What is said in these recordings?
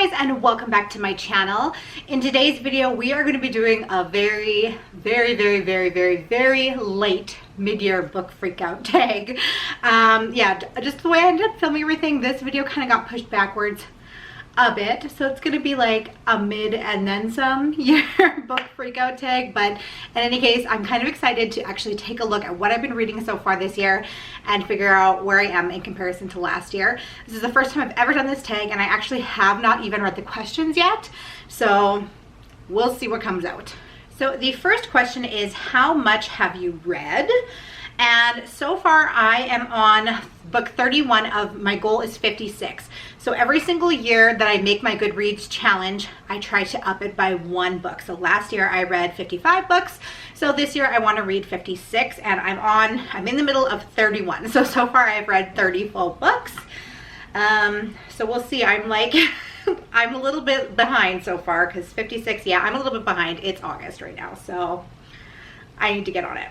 guys, and welcome back to my channel. In today's video we are going to be doing a very late mid-year book freakout tag. Yeah, just the way I ended up filming everything, this video kind of got pushed backwards a bit, so it's going to be like a mid and then some year book freakout tag. But in any case, I'm kind of excited to actually take a look at what I've been reading so far this year and figure out where I am in comparison to last year. This is the first time I've ever done this tag, and I actually have not even read the questions yet, so we'll see what comes out. So the first question is, how much have you read? And so far I am on book 31 of my goal is 56. So every single year that I make my Goodreads challenge, I try to up it by one book. So last year I read 55 books. So this year I want to read 56, and I'm in the middle of 31. So far I've read 30 full books. So we'll see. I'm like, I'm a little bit behind so far because 56, yeah, I'm a little bit behind. It's August right now, so I need to get on it.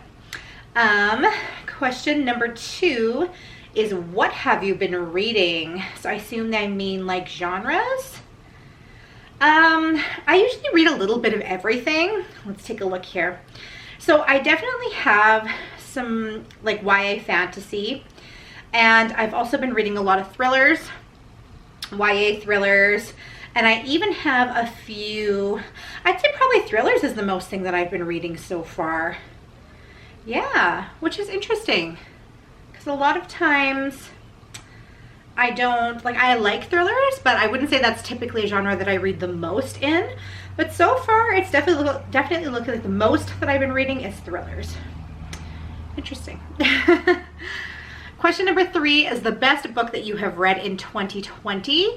Question number 2 is, what have you been reading? So I assume they mean like genres. I usually read a little bit of everything. Let's take a look here. So I definitely have some like YA fantasy, and I've also been reading a lot of thrillers, YA thrillers, and I even have a few, I'd say probably thrillers is the most thing that I've been reading so far. Yeah, which is interesting because a lot of times I don't like, I like thrillers, but I wouldn't say that's typically a genre that I read the most in. But so far it's definitely looking like the most that I've been reading is thrillers. Interesting. Question number 3 is, the best book that you have read in 2020.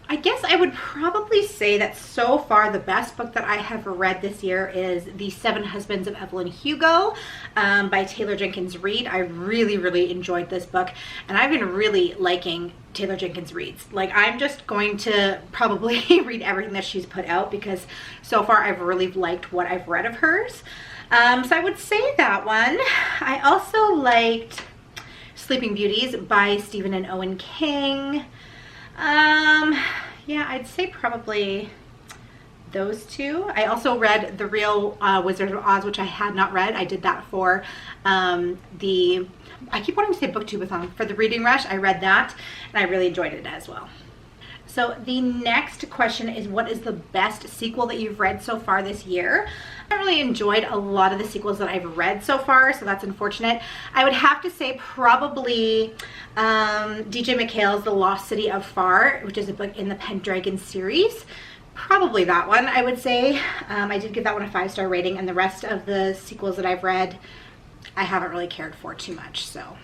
I guess I would probably say that so far the best book that I have read this year is The 7 Husbands of Evelyn Hugo by Taylor Jenkins Reid. I really enjoyed this book, and I've been really liking Taylor Jenkins Reid's. Like, I'm just going to probably read everything that she's put out because so far I've really liked what I've read of hers. So I would say that one. I also liked Sleeping Beauties by Stephen and Owen King. Yeah, I'd say probably those two. I also read The Real Wizard of Oz, which I had not read. I did that for I keep wanting to say BOOKTUBE for the Reading Rush. I read that and I really enjoyed it as well. So the next question is, what is the best sequel that you've read so far this year? I really enjoyed a lot of the sequels that I've read so far, so that's unfortunate. I would have to say probably DJ McHale's The Lost City of Far, which is a book in the Pendragon series. Probably that one, I would say. I did give that one a 5-star rating, and the rest of the sequels that I've read I haven't really cared for too much. So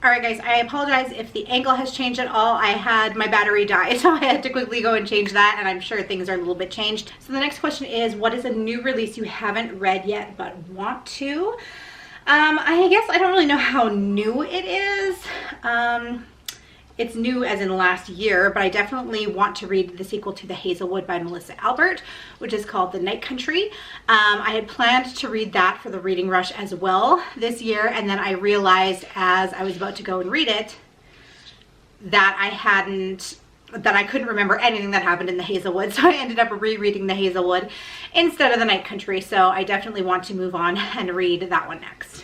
alright guys, I apologize if the angle has changed at all. I had my battery die, so I had to quickly go and change that, and I'm sure things are a little bit changed. So the next question is, what is a new release you haven't read yet but want to? I guess I don't really know how new it is. It's new as in last year, but I definitely want to read the sequel to The Hazelwood by Melissa Albert, which is called The Night Country. I had planned to read that for the Reading Rush as well this year, and then I realized as I was about to go and read it that I couldn't remember anything that happened in The Hazelwood, so I ended up rereading The Hazelwood instead of The Night Country. So I definitely want to move on and read that one next.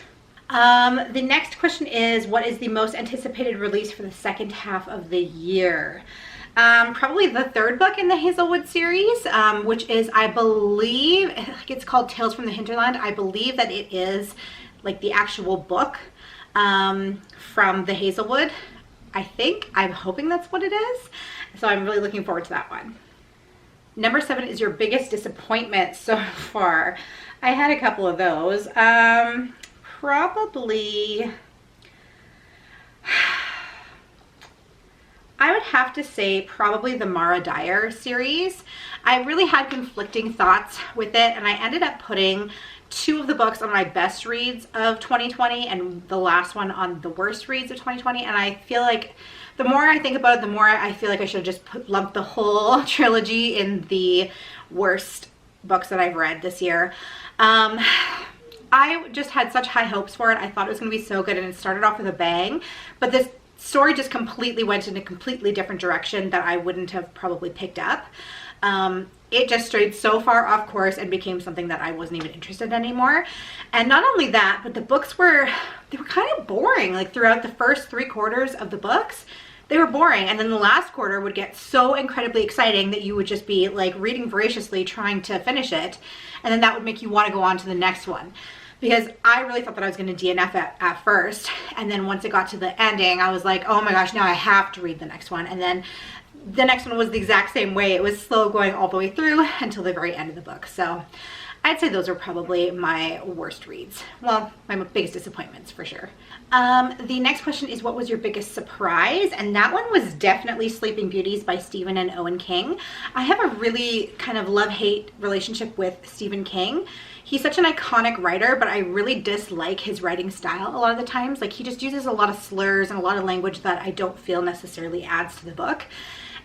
The next question is, what is the most anticipated release for the second half of the year? Probably the 3rd book in the Hazelwood series, which is, I believe, it's called Tales from the Hinterland. I believe that it is like the actual book from the Hazelwood. I'm hoping that's what it is. So I'm really looking forward to that one. Number 7 is your biggest disappointment so far. I had a couple of those. Probably, I would have to say probably the Mara Dyer series. I really had conflicting thoughts with it, and I ended up putting 2 of the books on my best reads of 2020 and the last one on the worst reads of 2020. And I feel like the more I think about it, the more I feel like I should have just lumped the whole trilogy in the worst books that I've read this year. I just had such high hopes for it. I thought it was going to be so good, and it started off with a bang. But this story just completely went in a completely different direction that I wouldn't have probably picked up. It just strayed so far off course and became something that I wasn't even interested in anymore. And not only that, but the books were kind of boring. Like throughout the first 3/4 of the books, they were boring. And then the last quarter would get so incredibly exciting that you would just be like reading voraciously trying to finish it. And then that would make you want to go on to the next one. Because I really thought that I was going to DNF at first. And then once it got to the ending, I was like, oh my gosh, now I have to read the next one. And then the next one was the exact same way. It was slow going all the way through until the very end of the book. So I'd say those are probably my worst reads. Well, my biggest disappointments for sure. The next question is, what was your biggest surprise? And that one was definitely Sleeping Beauties by Stephen and Owen King. I have a really kind of love-hate relationship with Stephen King. He's such an iconic writer, but I really dislike his writing style a lot of the times. Like he just uses a lot of slurs and a lot of language that I don't feel necessarily adds to the book.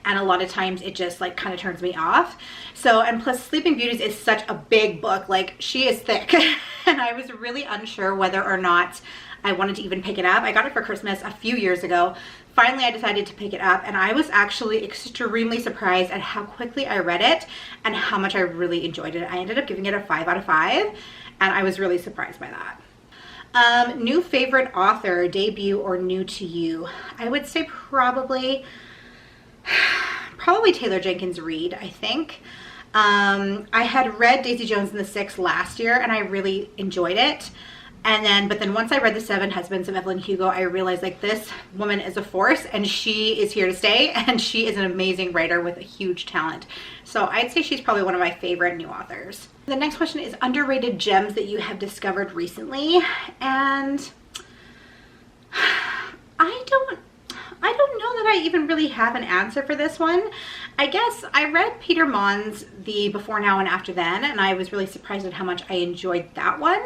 And a lot of times it just like kind of turns me off. So, and plus Sleeping Beauties is such a big book, like she is thick. And I was really unsure whether or not I wanted to even pick it up. I got it for Christmas a few years ago. Finally, I decided to pick it up, and I was actually extremely surprised at how quickly I read it and how much I really enjoyed it. I ended up giving it a 5 out of 5, and I was really surprised by that. New favorite author, debut or new to you? I would say probably Taylor Jenkins Reid, I think. I had read Daisy Jones and the Six last year, and I really enjoyed it. But then once I read The Seven Husbands of Evelyn Hugo, I realized like this woman is a force and she is here to stay, and she is an amazing writer with a huge talent. So I'd say she's probably one of my favorite new authors. The next question is underrated gems that you have discovered recently. And I don't know that I even really have an answer for this one. I guess I read Peter Mon's The Before, Now, and After Then, and I was really surprised at how much I enjoyed that one.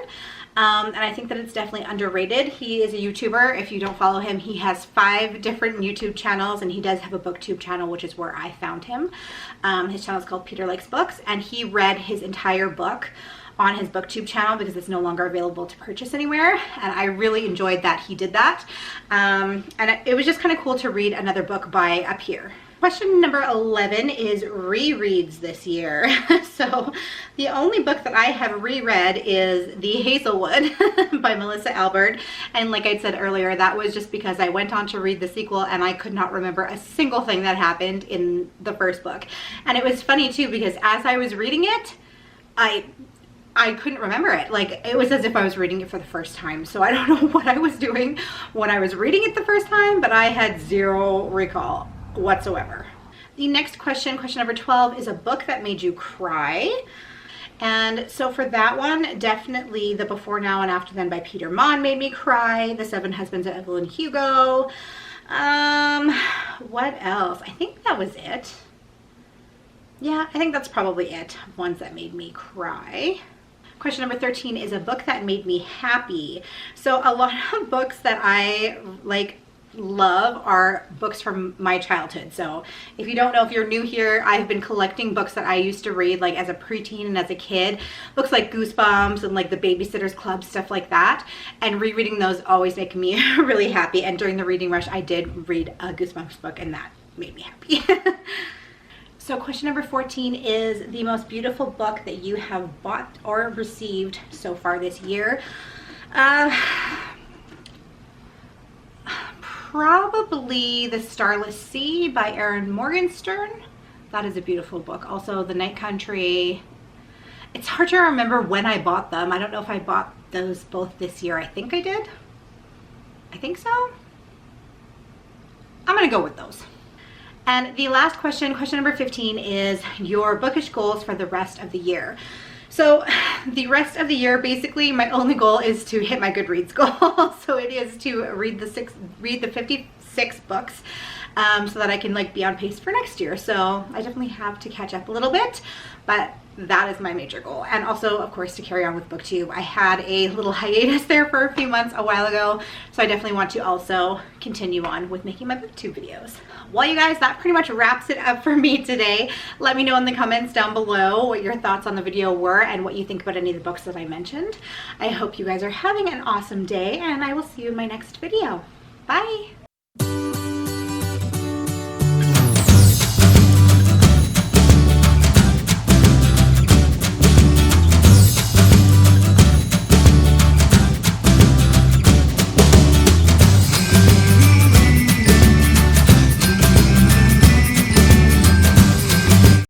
And I think that it's definitely underrated. He is a YouTuber. If you don't follow him, he has 5 different YouTube channels, and he does have a BookTube channel, which is where I found him. His channel is called Peter Likes Books, and he read his entire book on his BookTube channel because it's no longer available to purchase anywhere, and I really enjoyed that he did that. And it was just kind of cool to read another book by a peer. Question number 11 is rereads this year. So the only book that I have reread is The Hazelwood by Melissa Albert. And like I said earlier, that was just because I went on to read the sequel and I could not remember a single thing that happened in the first book. And it was funny too, because as I was reading it, I couldn't remember it. Like it was as if I was reading it for the first time. So I don't know what I was doing when I was reading it the first time, but I had zero recall whatsoever. The next question, question number 12, is a book that made you cry. And so for that one, definitely The Before, Now, and After Then by Peter Mon made me cry. The Seven Husbands of Evelyn Hugo. What else? I think that was it. Yeah, I think that's probably it. Ones that made me cry. Question number 13 is a book that made me happy. So a lot of books that I love are books from my childhood. So if you don't know, if you're new here, I've been collecting books that I used to read like as a preteen and as a kid. Books like Goosebumps and like the Babysitter's Club, stuff like that. And rereading those always make me really happy. And during the reading rush, I did read a Goosebumps book and that made me happy. So question number 14 is the most beautiful book that you have bought or received so far this year. Probably The Starless Sea by Erin Morgenstern. That is a beautiful book. Also The Night Country. It's hard to remember when I bought them. I don't know if I bought those both this year. I think I did. I think so. I'm gonna go with those. And the last question, question number 15, is your bookish goals for the rest of the year. So the rest of the year, basically my only goal is to hit my Goodreads goal. So it is to read the 56 books so that I can like be on pace for next year. So I definitely have to catch up a little bit, but that is my major goal. And also, of course, to carry on with BookTube. I had a little hiatus there for a few months a while ago, so I definitely want to also continue on with making my BookTube videos. Well, you guys, that pretty much wraps it up for me today. Let me know in the comments down below what your thoughts on the video were and what you think about any of the books that I mentioned. I hope you guys are having an awesome day, and I will see you in my next video. Bye!